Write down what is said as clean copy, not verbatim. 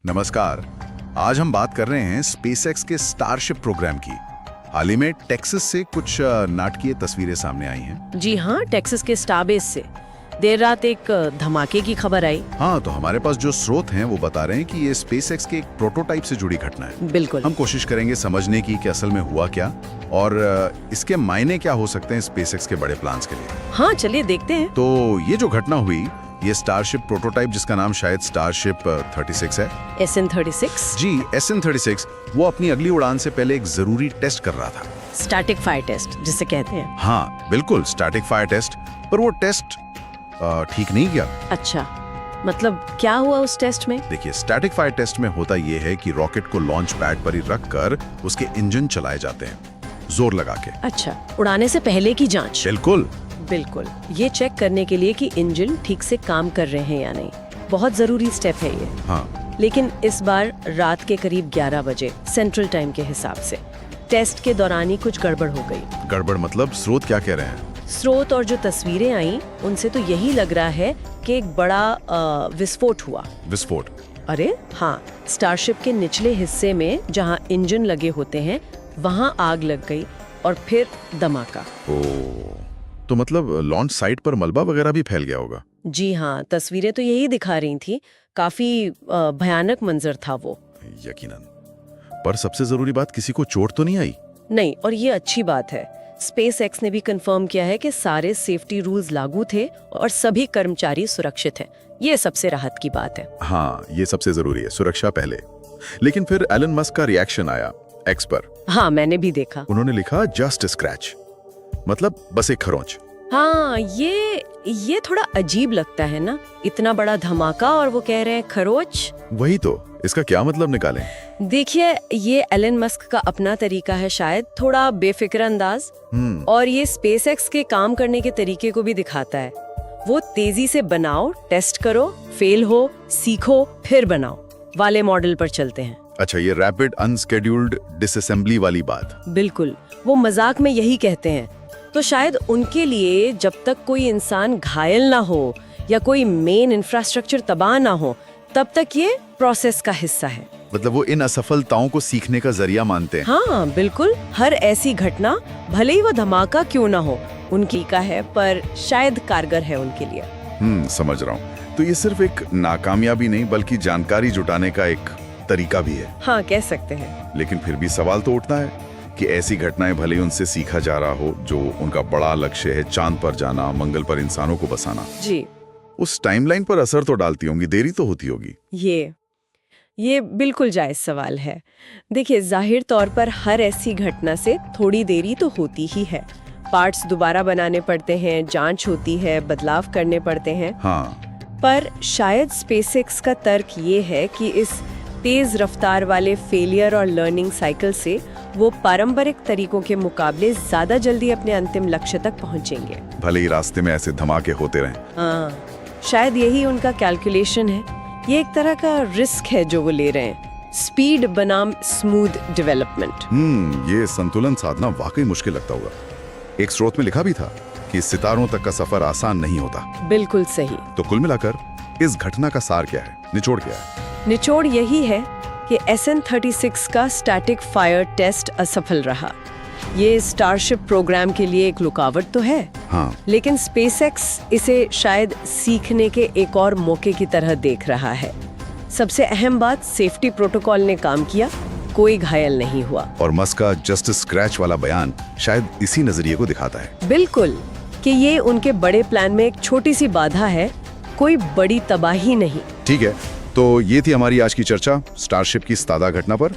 नमस्कार। आज हम बात कर रहे हैं स्पेसएक्स के स्टारशिप प्रोग्राम की। हाल ही में टेक्सास से कुछ नाटकीय तस्वीरें सामने आई हैं। जी हाँ, टेक्सास के स्टारबेस से देर रात एक धमाके की खबर आई। हाँ, तो हमारे पास जो स्रोत हैं वो बता रहे हैं कि ये स्पेसएक्स के एक प्रोटोटाइप से जुड़ी घटना है। बिल्कुल। हम कोशिश करेंगे समझने की कि असल में हुआ क्या और इसके मायने क्या हो सकते हैं स्पेसएक्स के बड़े प्लान्स के लिए। हाँ, चलिए देखते हैं। तो ये जो घटना हुई, ये स्टारशिप प्रोटोटाइप जिसका नाम शायद स्टारशिप 36 है। SN36। जी, SN36 वो अपनी अगली उड़ान से पहले एक जरूरी टेस्ट कर रहा था। स्टैटिक फायर टेस्ट जिसे कहते हैं। हाँ बिल्कुल, स्टैटिक फायर टेस्ट। पर वो टेस्ट ठीक नहीं गया। अच्छा, मतलब क्या हुआ उस टेस्ट में? देखिए, स्टैटिक फायर टेस्ट में होता ये है कि रॉकेट को लॉन्च पैड पर ही रखकर उसके इंजन चलाए जाते हैं, जोर लगा के। अच्छा, उड़ाने से पहले की जांच। बिल्कुल बिल्कुल, ये चेक करने के लिए कि इंजन ठीक से काम कर रहे हैं या नहीं। बहुत जरूरी स्टेप है ये। हाँ। लेकिन इस बार रात के करीब 11 बजे सेंट्रल टाइम के हिसाब से टेस्ट के दौरान ही कुछ गड़बड़ हो गई। गड़बड़ मतलब? स्रोत क्या कह रहे हैं? स्रोत और जो तस्वीरें आई उनसे तो यही लग रहा है कि एक बड़ा विस्फोट हुआ। विस्फोट? अरे हाँ, स्टारशिप के निचले हिस्से में जहाँ इंजन लगे होते हैं वहाँ आग लग गई और फिर धमाका। ओह, तो मतलब लॉन्च साइट पर मलबा वगैरह भी फैल गया होगा। जी हाँ, तस्वीरें तो यही दिखा रही थी। काफी भयानक मंजर था वो। यकीनन। पर सबसे जरूरी बात, किसी को चोट तो नहीं आई? नहीं, और ये अच्छी बात है। स्पेसएक्स ने भी कंफर्म किया है कि सारे सेफ्टी रूल्स लागू थे और सभी कर्मचारी सुरक्षित हैं। ये सबसे राहत की बात है। हाँ, ये सबसे जरूरी है, सुरक्षा पहले। लेकिन फिर एलन मस्क का रिएक्शन आया एक्स पर। हाँ, मैंने भी देखा। उन्होंने लिखा जस्ट स्क्रैच, मतलब बस एक खरोंच। हाँ, ये थोड़ा अजीब लगता है ना, इतना बड़ा धमाका और वो कह रहे हैं खरोच। वही तो, इसका क्या मतलब निकालें? देखिए, ये एलन मस्क का अपना तरीका है, शायद थोड़ा बेफिक्र अंदाज। और ये स्पेसएक्स के काम करने के तरीके को भी दिखाता है। वो तेजी से बनाओ, टेस्ट करो, फेल हो, सीखो, फिर बनाओ वाले मॉडल पर चलते हैं। अच्छा, ये रैपिड अनस्केड्यूल्ड डिसअसेंबली वाली बात। बिल्कुल, वो मजाक में यही कहते हैं। तो शायद उनके लिए जब तक कोई इंसान घायल ना हो या कोई मेन इंफ्रास्ट्रक्चर तबाह ना हो, तब तक ये प्रोसेस का हिस्सा है। मतलब वो इन असफलताओं को सीखने का जरिया मानते हैं। हाँ बिल्कुल, हर ऐसी घटना, भले ही वो धमाका क्यों ना हो, उनकी का है, पर शायद कारगर है उनके लिए। समझ रहा हूँ। तो ये सिर्फ एक नाकामयाबी नहीं बल्कि जानकारी जुटाने का एक तरीका भी है। हाँ, कह सकते हैं। लेकिन फिर भी सवाल तो उठता है कि ऐसी घटनाएं भले ही उनसे सीखा जा रहा हो, जो उनका बड़ा लक्ष्य है, चांद पर जाना, मंगल पर इंसानों को बसाना, जी, उस टाइमलाइन पर असर तो डालती होंगी, देरी तो होती होगी। ये बिल्कुल जायज सवाल है। देखिए, जाहिर तौर पर हर ऐसी घटना से थोड़ी देरी तो होती ही है। पार्ट्स दोबारा बनाने पड़ते हैं, जांच होती है, बदलाव करने पड़ते हैं। हाँ। पर शायद स्पेसएक्स का तर्क ये है कि इस तेज रफ्तार वाले फेलियर और लर्निंग साइकिल से वो पारंपरिक तरीकों के मुकाबले ज्यादा जल्दी अपने अंतिम लक्ष्य तक पहुंचेंगे, भले ही रास्ते में ऐसे धमाके होते रहें। हाँ, शायद यही उनका कैलकुलेशन है। ये एक तरह का रिस्क है जो वो ले रहे हैं, स्पीड बनाम स्मूथ डेवलपमेंट। ये संतुलन साधना वाकई मुश्किल लगता होगा। एक स्रोत में लिखा भी था कि सितारों तक का सफर आसान नहीं होता। बिल्कुल सही। तो कुल मिलाकर इस घटना का सार क्या है, निचोड़ क्या है? निचोड़ यही है कि SN36 का स्टैटिक फायर टेस्ट असफल रहा। ये स्टारशिप प्रोग्राम के लिए एक रुकावट तो है। हाँ। लेकिन स्पेसएक्स इसे शायद सीखने के एक और मौके की तरह देख रहा है। सबसे अहम बात, सेफ्टी प्रोटोकॉल ने काम किया, कोई घायल नहीं हुआ। और मस्क का जस्ट स्क्रैच वाला बयान शायद इसी नजरिए को दिखाता है। बिल्कुल, कि ये उनके बड़े प्लान में एक छोटी सी बाधा है, कोई बड़ी तबाही नहीं। ठीक है, तो ये थी हमारी आज की चर्चा स्टारशिप की ताज़ा घटना पर।